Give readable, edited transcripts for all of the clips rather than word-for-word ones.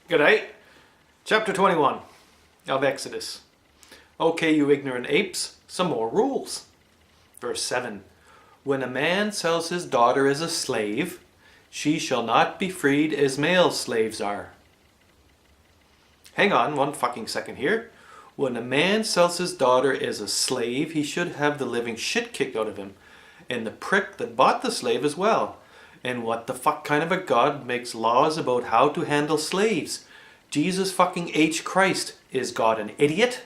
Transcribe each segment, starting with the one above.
G'day. Chapter 21 of Exodus. Okay, you ignorant apes, some more rules. Verse 7. When a man sells his daughter as a slave, she shall not be freed as male slaves are. Hang on one fucking second here. When a man sells his daughter as a slave, he should have the living shit kicked out of him. And the prick that bought the slave as well. And what the fuck kind of a God makes laws about how to handle slaves? Jesus fucking H. Christ. Is God an idiot?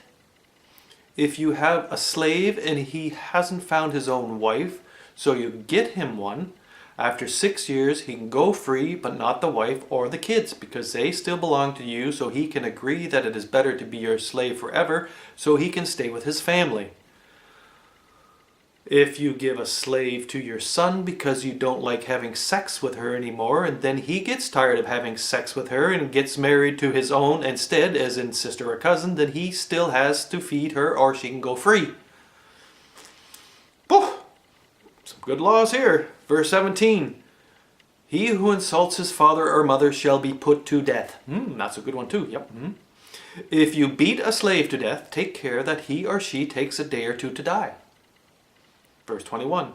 If you have a slave and he hasn't found his own wife, so you get him one, after 6 years he can go free, but not the wife or the kids, because they still belong to you, so he can agree that it is better to be your slave forever, so he can stay with his family. If you give a slave to your son because you don't like having sex with her anymore, and then he gets tired of having sex with her and gets married to his own instead, as in sister or cousin, then he still has to feed her or she can go free. Whew. Some good laws here. Verse 17. He who insults his father or mother shall be put to death. That's a good one too. Yep. If you beat a slave to death, take care that he or she takes a day or two to die. Verse 21.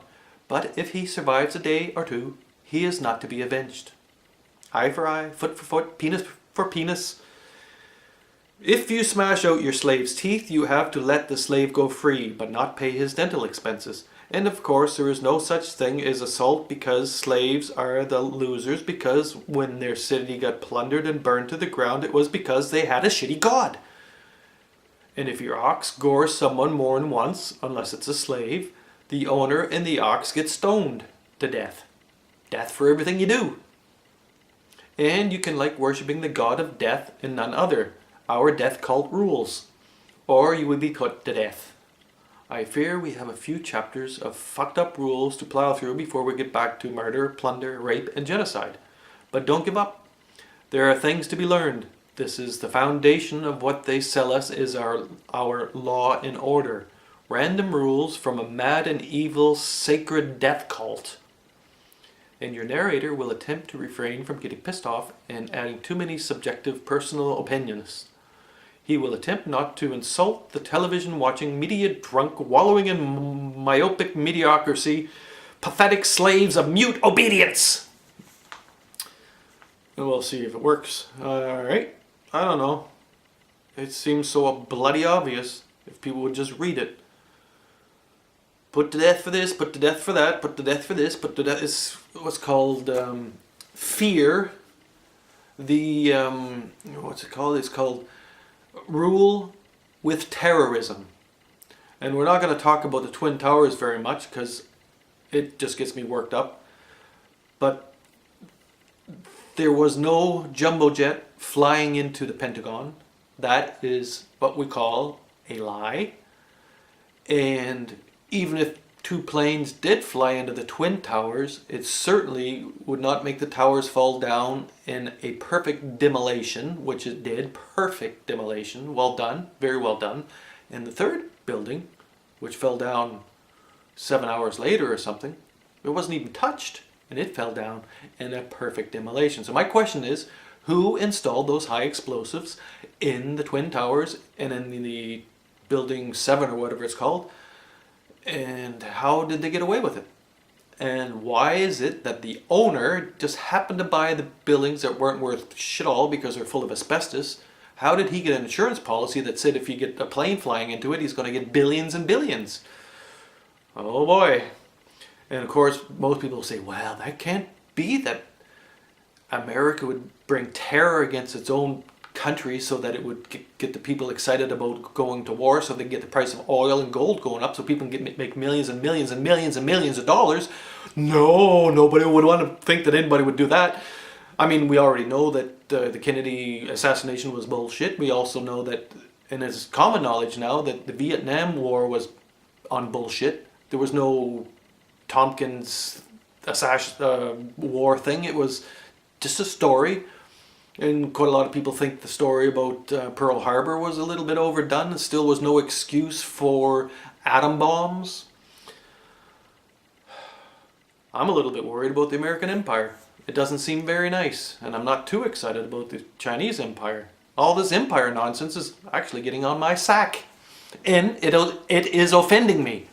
But if he survives a day or two, he is not to be avenged. Eye for eye, foot for foot, penis for penis. If you smash out your slave's teeth, you have to let the slave go free, but not pay his dental expenses. And of course, there is no such thing as assault, because slaves are the losers, because when their city got plundered and burned to the ground, it was because they had a shitty god. And if your ox gores someone more than once, unless it's a slave, the owner and the ox get stoned to death. Death for everything you do. And you can like worshipping the god of death and none other. Our death cult rules. Or you would be put to death. I fear we have a few chapters of fucked up rules to plow through before we get back to murder, plunder, rape, and genocide. But don't give up. There are things to be learned. This is the foundation of what they sell us is our law and order. Random rules from a mad and evil sacred death cult. And your narrator will attempt to refrain from getting pissed off and adding too many subjective personal opinions. He will attempt not to insult the television-watching, media-drunk, wallowing in myopic mediocrity, pathetic slaves of mute obedience. And we'll see if it works. Alright, I don't know. It seems so bloody obvious if people would just read it. Put to death for this, put to death for that, put to death for this, put to death is what's called fear. The, what's it called? It's called rule with terrorism. And we're not going to talk about the Twin Towers very much because it just gets me worked up. But there was no jumbo jet flying into the Pentagon. That is what we call a lie. And even if two planes did fly into the Twin Towers, it certainly would not make the towers fall down in a perfect demolition, which it did. Perfect demolition. Well done. Very well done. And the third building, which fell down 7 hours later or something, it wasn't even touched, and it fell down in a perfect demolition. So my question is, who installed those high explosives in the Twin Towers and in the building 7 or whatever it's called? And how did they get away with it? And why is it that the owner just happened to buy the buildings that weren't worth shit all because they're full of asbestos? How did he get an insurance policy that said if you get a plane flying into it, he's going to get billions and billions? Oh boy. And of course, most people say, well, that can't be, that America would bring terror against its own country so that it would get the people excited about going to war, so they can get the price of oil and gold going up so people can make millions and millions and millions and millions of dollars. No, nobody would want to think that anybody would do that. I mean, we already know that the Kennedy assassination was bullshit. We also know that, and it's common knowledge now, that the Vietnam War was on bullshit. There was no Tompkins war thing. It was just a story. And quite a lot of people think the story about Pearl Harbor was a little bit overdone. It still was no excuse for atom bombs. I'm a little bit worried about the American Empire. It doesn't seem very nice, and I'm not too excited about the Chinese empire. All this empire nonsense is actually getting on my sack, and it is offending me.